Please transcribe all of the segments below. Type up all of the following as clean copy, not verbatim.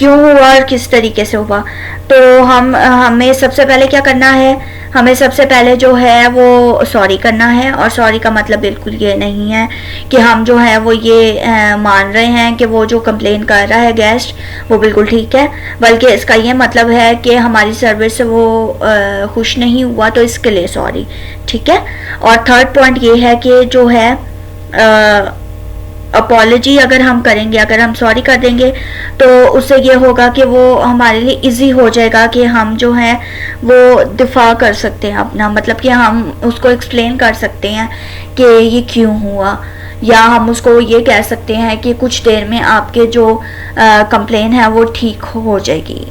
क्यों हुआ और किस तरीके से हुआ। तो हमें सबसे पहले क्या करना है, हमें सबसे पहले जो है वो सॉरी करना है। और सॉरी का मतलब बिल्कुल ये नहीं है कि हम जो है वो ये मान रहे हैं कि वो जो कंप्लेन कर रहा है गेस्ट वो बिल्कुल ठीक है, बल्कि इसका ये मतलब है कि हमारी सर्विस से वो खुश नहीं हुआ, तो इसके लिए सॉरी, ठीक है। और थर्ड पॉइंट ये है कि जो है अपॉलॉजी अगर हम करेंगे, अगर हम सॉरी कर देंगे तो उससे ये होगा कि वो हमारे लिए इजी हो जाएगा कि हम जो है वो दिफा कर सकते हैं अपना, मतलब कि हम उसको एक्सप्लेन कर सकते हैं कि ये क्यों हुआ, या हम उसको ये कह सकते हैं कि कुछ देर में आपके जो कंप्लेन है वो ठीक हो जाएगी,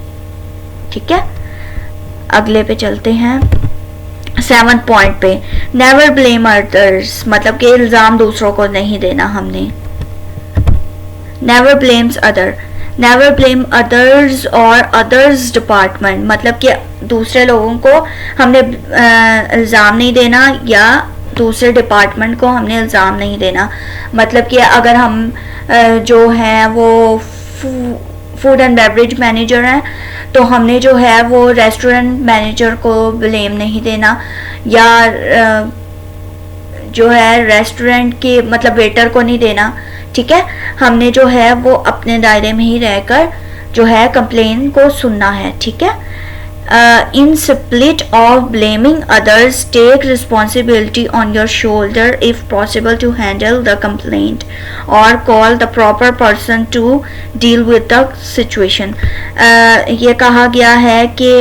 ठीक है। अगले पे चलते हैं, 7th पॉइंट पे, नेवर ब्लेम अदर्स, मतलब कि इल्ज़ाम दूसरों को नहीं देना हमने। Never blames other, never blame others और अदर्स डिपार्टमेंट, मतलब कि दूसरे लोगों को हमने इल्ज़ाम नहीं देना या दूसरे डिपार्टमेंट को हमने इल्ज़ाम नहीं देना। मतलब कि अगर हम जो है वो फूड एंड बेवरेज मैनेजर हैं तो हमने जो है वो रेस्टोरेंट मैनेजर को ब्लेम नहीं देना, या जो है रेस्टोरेंट के मतलब वेटर को नहीं देना, ठीक है। हमने जो है वो अपने दायरे में ही रहकर जो है कंप्लेन को सुनना है, ठीक है। Instead of blaming others, take responsibility on your shoulder if possible to handle the complaint और call the proper person to deal with the situation. ये कहा गया है कि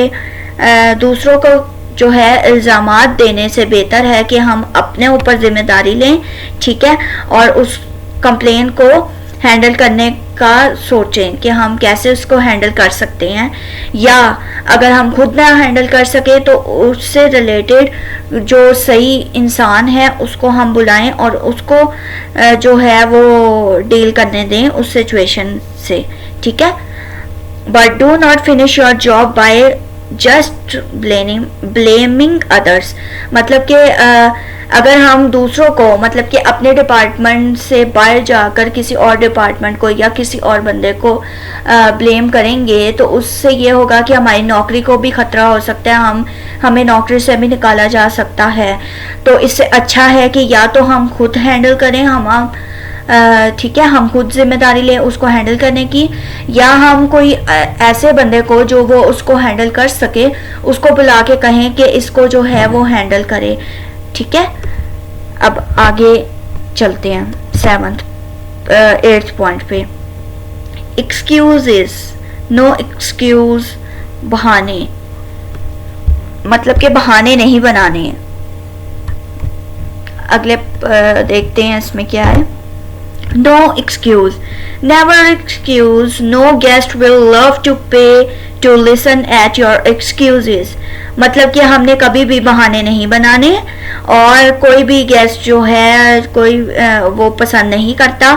दूसरों को जो है इल्ज़ामात देने से बेहतर है कि हम अपने ऊपर जिम्मेदारी लें, ठीक है, और उस कंप्लेन को हैंडल करने का सोचें कि हम कैसे उसको हैंडल कर सकते हैं, या अगर हम खुद ना हैंडल कर सके तो उससे रिलेटेड जो सही इंसान है उसको हम बुलाएं और उसको जो है वो डील करने दें उस सिचुएशन से, ठीक है। But do not finish your job by just blaming others, मतलब कि अगर हम दूसरों को मतलब कि अपने डिपार्टमेंट से बाहर जाकर किसी और डिपार्टमेंट को या किसी और बंदे को ब्लेम करेंगे तो उससे ये होगा कि हमारी नौकरी को भी खतरा हो सकता है, हमें नौकरी से भी निकाला जा सकता है। तो इससे अच्छा है कि या तो हम खुद हैंडल करें, हम ठीक है, हम खुद जिम्मेदारी लें उसको हैंडल करने की, या हम कोई ऐसे बंदे को जो वो उसको हैंडल कर सके उसको बुला के कहें कि इसको जो है वो हैंडल करे, ठीक है। अब आगे चलते हैं 8th पॉइंट पे, एक्सक्यूजेस, नो एक्सक्यूज, बहाने, मतलब कि बहाने नहीं बनाने हैं। अगले देखते हैं इसमें क्या है, no excuse, never excuse, no guest will love to pay to listen at your excuses, मतलब कि हमने कभी भी बहाने नहीं बनाने और कोई भी गेस्ट जो है कोई वो पसंद नहीं करता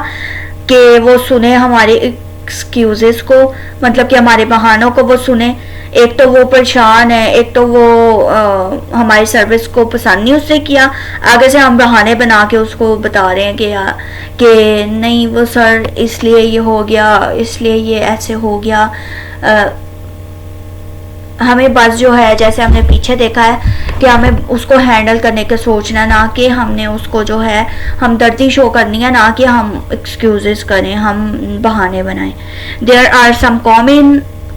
कि वो सुने हमारे एक्सक्यूजेस को, मतलब कि हमारे बहानों को वो सुने। एक तो वो परेशान है, एक तो वो हमारी सर्विस को पसंद नहीं उससे किया, आगे से हम बहाने बना के उसको बता रहे हैं कि नहीं वो सर इसलिए ये हो गया, इसलिए ये ऐसे हो गया। हमें बस जो है जैसे हमने पीछे देखा है कि हमें उसको हैंडल करने का सोचना, ना कि हमने उसको जो है हमदर्दी शो करनी है, ना कि हम एक्सक्यूजेस करें, हम बहाने बनाएं। There are some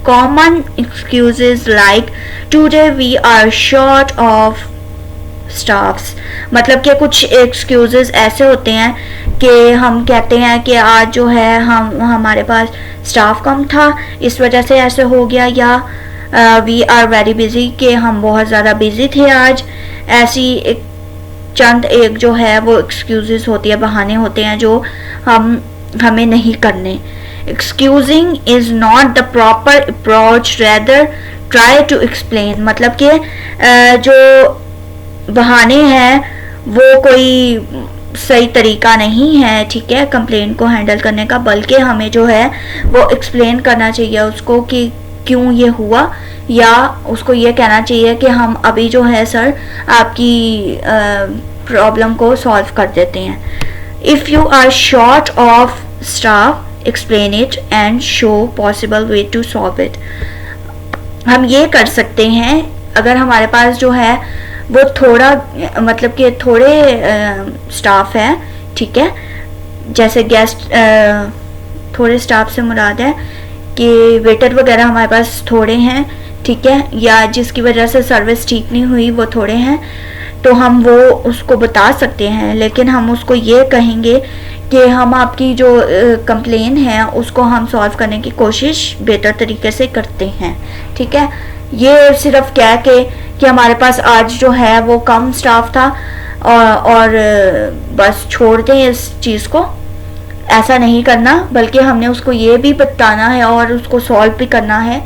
common excuses like today we are short of staffs, मतलब कि कुछ excuses ऐसे होते हैं कि हम कहते हैं कि आज जो है हमारे पास स्टाफ कम था इस वजह से ऐसे हो गया, या वी आर वेरी बिजी, कि हम बहुत ज़्यादा बिजी थे आज। ऐसी एक जो है वो excuses होती है, बहाने होते हैं जो हमें नहीं करने। Excusing is not the proper approach, rather try to explain, मतलब कि जो बहाने हैं वो कोई सही तरीका नहीं है, ठीक है, कंप्लेन को हैंडल करने का, बल्कि हमें जो है वो एक्सप्लेन करना चाहिए उसको कि क्यों ये हुआ, या उसको ये कहना चाहिए कि हम अभी जो है सर आपकी प्रॉब्लम को सॉल्व कर देते हैं। If you are short of staff, explain it and show possible way to solve it. हम ये कर सकते हैं अगर हमारे पास जो है वो थोड़ा मतलब कि थोड़े स्टाफ है, ठीक है, जैसे गेस्ट, थोड़े स्टाफ से मुराद है कि वेटर वगैरह हमारे पास थोड़े हैं, ठीक है, या जिसकी वजह से सर्विस ठीक नहीं हुई वो थोड़े हैं, तो हम वो उसको बता सकते हैं। लेकिन हम उसको ये कहेंगे कि हम आपकी जो कंप्लेन है उसको हम सॉल्व करने की कोशिश बेहतर तरीके से करते हैं, ठीक है। ये सिर्फ क्या के कि हमारे पास आज जो है वो कम स्टाफ था और बस छोड़ दें इस चीज़ को, ऐसा नहीं करना, बल्कि हमने उसको ये भी बताना है और उसको सॉल्व भी करना है,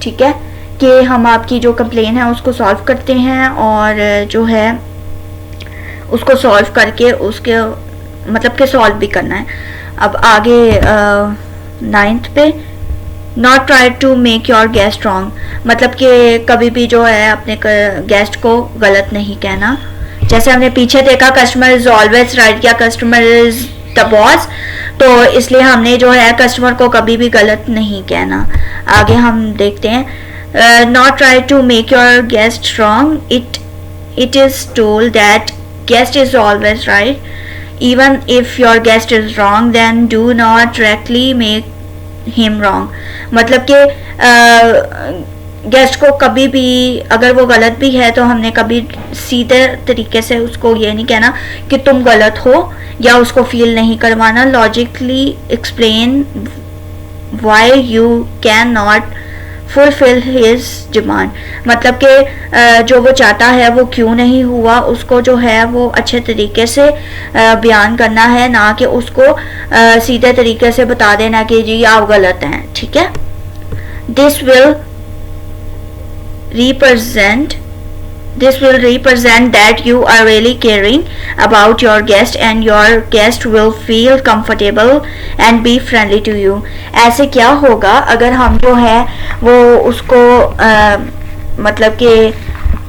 ठीक है, कि हम आपकी जो कंप्लेन है उसको सॉल्व करते हैं और जो है उसको सॉल्व करके उसके मतलब कि सॉल्व भी करना है। अब आगे 9th पे, not try to make your guest wrong, मतलब कि कभी भी जो है अपने गेस्ट को गलत नहीं कहना। जैसे हमने पीछे देखा कस्टमर इज ऑलवेज राइट या कस्टमर इज द बॉस, तो इसलिए हमने जो है कस्टमर को कभी भी गलत नहीं कहना। आगे हम देखते हैं, not try to make your guest wrong, it is told that guest is always right. Even if your guest is wrong, then do not directly make him wrong. मतलब कि गेस्ट को कभी भी अगर वो गलत भी है तो हमने कभी सीधे तरीके से उसको ये नहीं कहना कि तुम गलत हो या उसको फील नहीं करवाना। Logically explain why you cannot fulfill his demand, मतलब कि जो वो चाहता है वो क्यों नहीं हुआ, उसको जो है वो अच्छे तरीके से बयान करना है, ना कि उसको सीधे तरीके से बता देना कि जी आप गलत हैं, ठीक है। This will represent that you are really caring about your guest and your guest will feel comfortable and be friendly to you. ऐसे क्या होगा अगर हम जो है वो उसको मतलब कि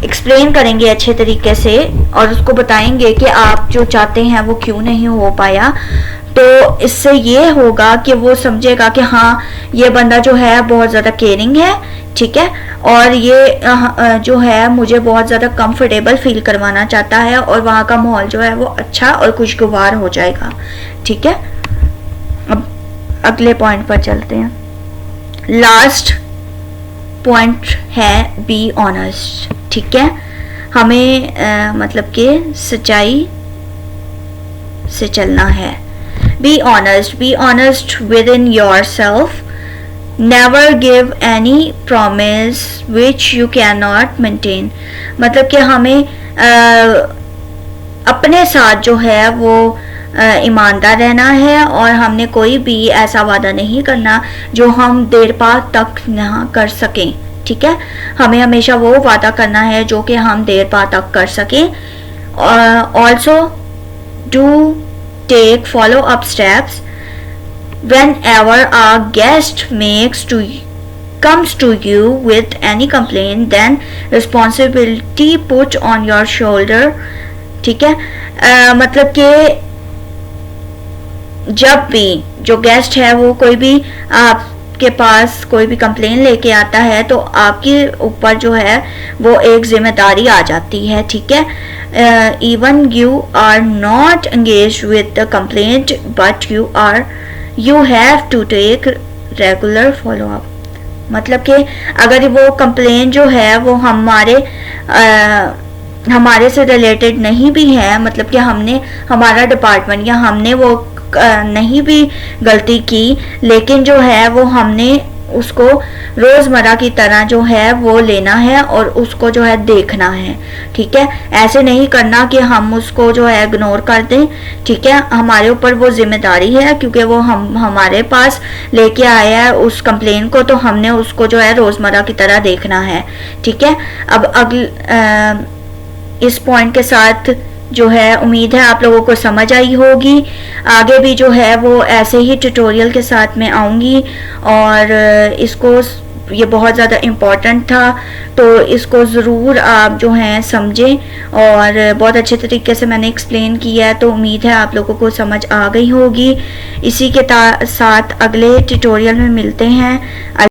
एक्सप्लेन करेंगे अच्छे तरीके से और उसको बताएंगे कि आप जो चाहते हैं वो क्यों नहीं हो पाया, तो इससे ये होगा कि वो समझेगा कि हाँ ये बंदा जो है बहुत ज़्यादा केयरिंग है, ठीक है, और ये जो है मुझे बहुत ज़्यादा कंफर्टेबल फील करवाना चाहता है और वहाँ का माहौल जो है वो अच्छा और खुशगवार हो जाएगा, ठीक है। अब अगले पॉइंट पर चलते हैं। लास्ट पॉइंट है बी ऑनेस्ट, ठीक है। हमें मतलब कि सच्चाई से चलना है। Be honest with in your self, never give any promise which you cannot maintain, मतलब कि हमें अपने साथ जो है वो ईमानदार रहना है और हमने कोई भी ऐसा वादा नहीं करना जो हम देर पा तक ना कर सकें, ठीक है। हमें हमेशा वो वादा करना है जो कि हम देर पा तक कर सकें। Also do take follow up steps whenever a guest comes to you with any complaint, then responsibility put on your shoulder, ठीक है। मतलब कि जब भी जो गेस्ट है वो कोई भी आपके पास कोई भी कंप्लेन लेके आता है तो आपके ऊपर जो है वो एक जिम्मेदारी आ जाती है, ठीक है। even you are not engaged with the complaint but you have to take regular follow up, मतलब कि अगर वो कंप्लेन जो है वो हमारे से रिलेटेड नहीं भी है, मतलब कि हमने हमारा डिपार्टमेंट या हमने वो नहीं भी गलती की, लेकिन जो है वो हमने उसको रोज़मर्रा की तरह जो है वो लेना है और उसको जो है देखना है, ठीक है। ऐसे नहीं करना कि हम उसको जो है इग्नोर कर दें, ठीक है। हमारे ऊपर वो जिम्मेदारी है क्योंकि वो हमारे पास लेके आया है उस कंप्लेन को, तो हमने उसको जो है रोज़मर्रा की तरह देखना है, ठीक है। अब इस पॉइंट के साथ जो है उम्मीद है आप लोगों को समझ आई होगी। आगे भी जो है वो ऐसे ही ट्यूटोरियल के साथ में आऊँगी और इसको ये बहुत ज़्यादा इम्पॉर्टेंट था, तो इसको ज़रूर आप जो हैं समझें, और बहुत अच्छे तरीके से मैंने एक्सप्लेन किया है, तो उम्मीद है आप लोगों को समझ आ गई होगी। इसी के साथ अगले ट्यूटोरियल में मिलते हैं।